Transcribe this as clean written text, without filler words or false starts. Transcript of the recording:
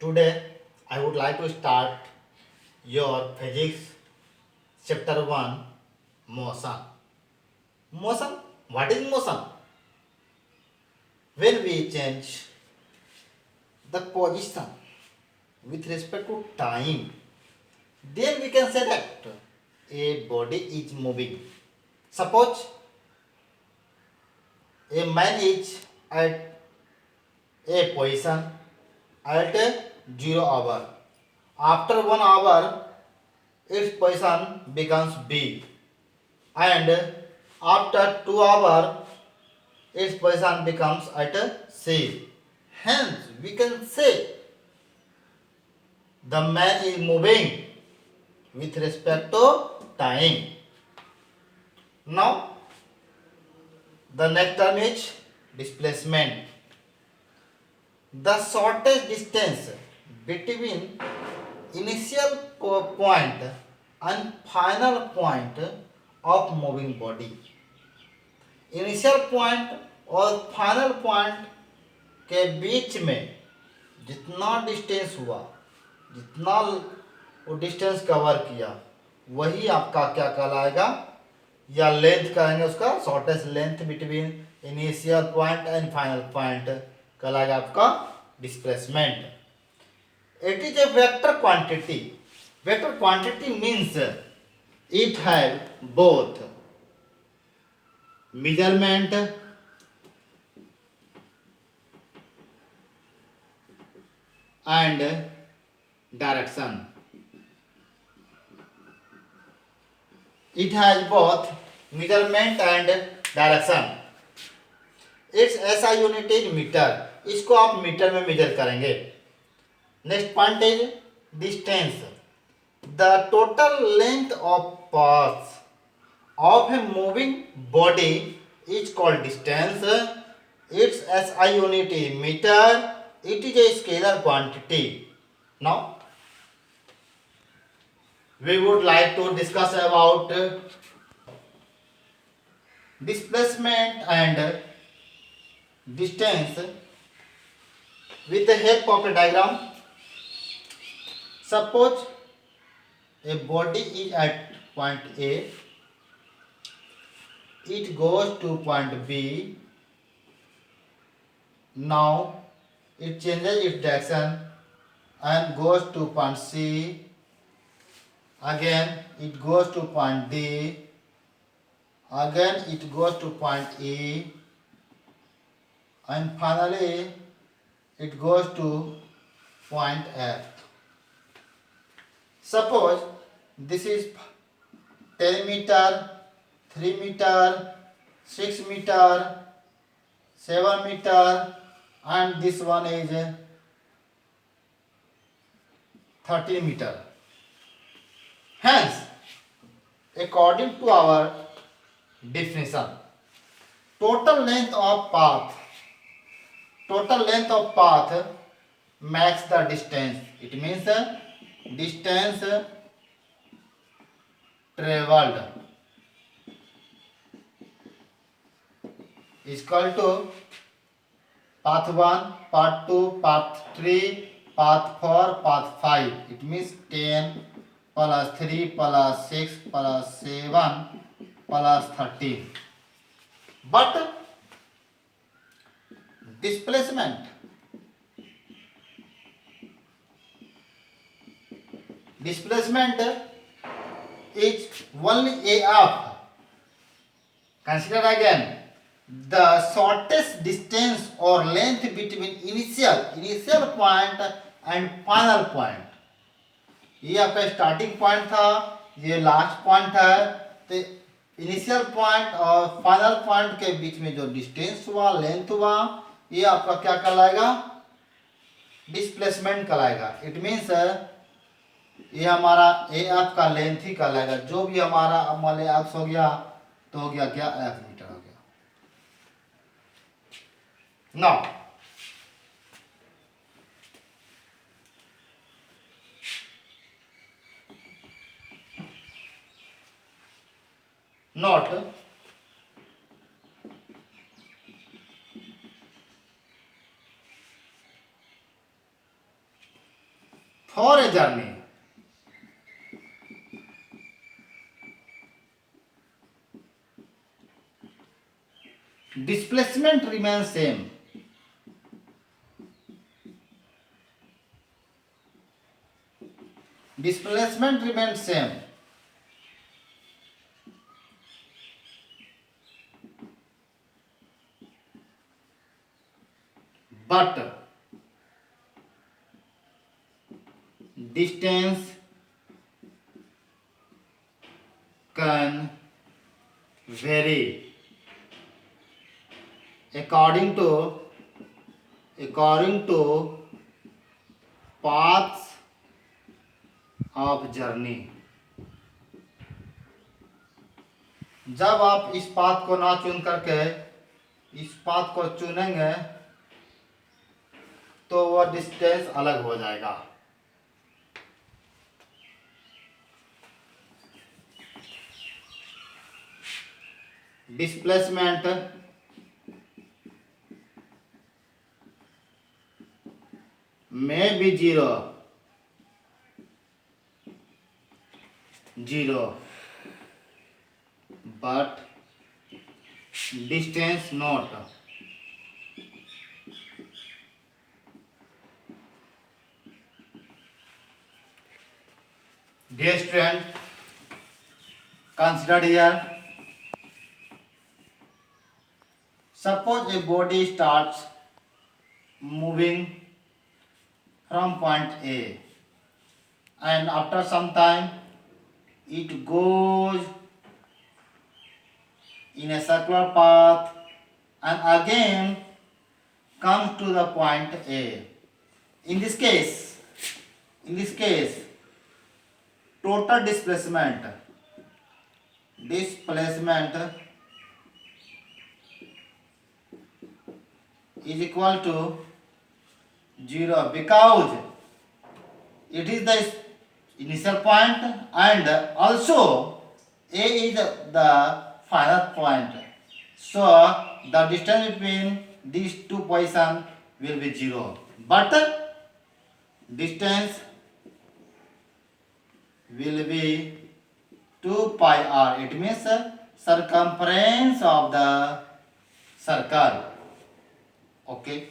Today I would like to start your physics chapter 1 motion. Motion, what is motion? When we change the position with respect to time, then we can say that a body is moving. Suppose a man is at a position at 0 hour. After 1 hour, its position becomes B, and after 2 hours, its position becomes at C. Hence, we can say the man is moving with respect to time. Now, the next term is displacement. The shortest distance between initial point and final point of moving body. Initial point और final point के बीच में जितना distance हुआ, जितना वो distance cover किया, वही आपका क्या कहलाएगा, या लेंथ कहेंगे उसका, shortest length between initial point and final point कहलाएगा आपका displacement. It is a vector quantity. Vector quantity means it have both measurement and direction. It has both measurement and direction. Its SI unit is metre. इसको आप metre में measure करेंगे. Next point is distance. The total length of path of a moving body is called distance. Its SI unit is meter. It is a scalar quantity. Now we would like to discuss about displacement and distance with the help of a diagram. Suppose a body is at point A. It goes to point B. Now it changes its direction and goes to point C. Again it goes to point D. Again it goes to point E. And finally it goes to point F. Suppose this is 10 meter, 3 meter, 6 meter, 7 meter, and this one is 13 meter. Hence, according to our definition, total length of path makes the distance. It means distance traveled is equal to path 1, path 2, path 3, path 4, path 5. It means 10 plus 3 plus 6 plus 7 plus 13. But displacement is only AF. Consider again. The shortest distance or length between initial point and final point. ये आपका starting point था, ये last point है. तो initial point और final point के बीच में जो डिस्टेंस हुआ, लेंथ हुआ, ये आपका क्या कहलाएगा, डिस्प्लेसमेंट कहलाएगा. इट मीन्स ये हमारा ए एफ का लेंथ ही कहलाएगा. जो भी हमारा अब मान लिया एक्स हो गया तो हो गया क्या, एफ मीटर हो गया. Now, note for a journey. Displacement remains same. Displacement remains same. But distance can vary according to paths of journey. जब आप इस पाथ को ना चुन करके इस पाथ को चुनेंगे तो वह डिस्टेंस अलग हो जाएगा. Displacement may be zero, but distance not. Dear student, consider here. Suppose a body starts moving from point A, and after some time it goes in a circular path and again comes to the point A. In this case, total displacement is equal to 0 because it is the initial point and also A is the final point. So the distance between these two positions will be 0. But distance will be 2 pi r. It means circumference of the circle. Okay.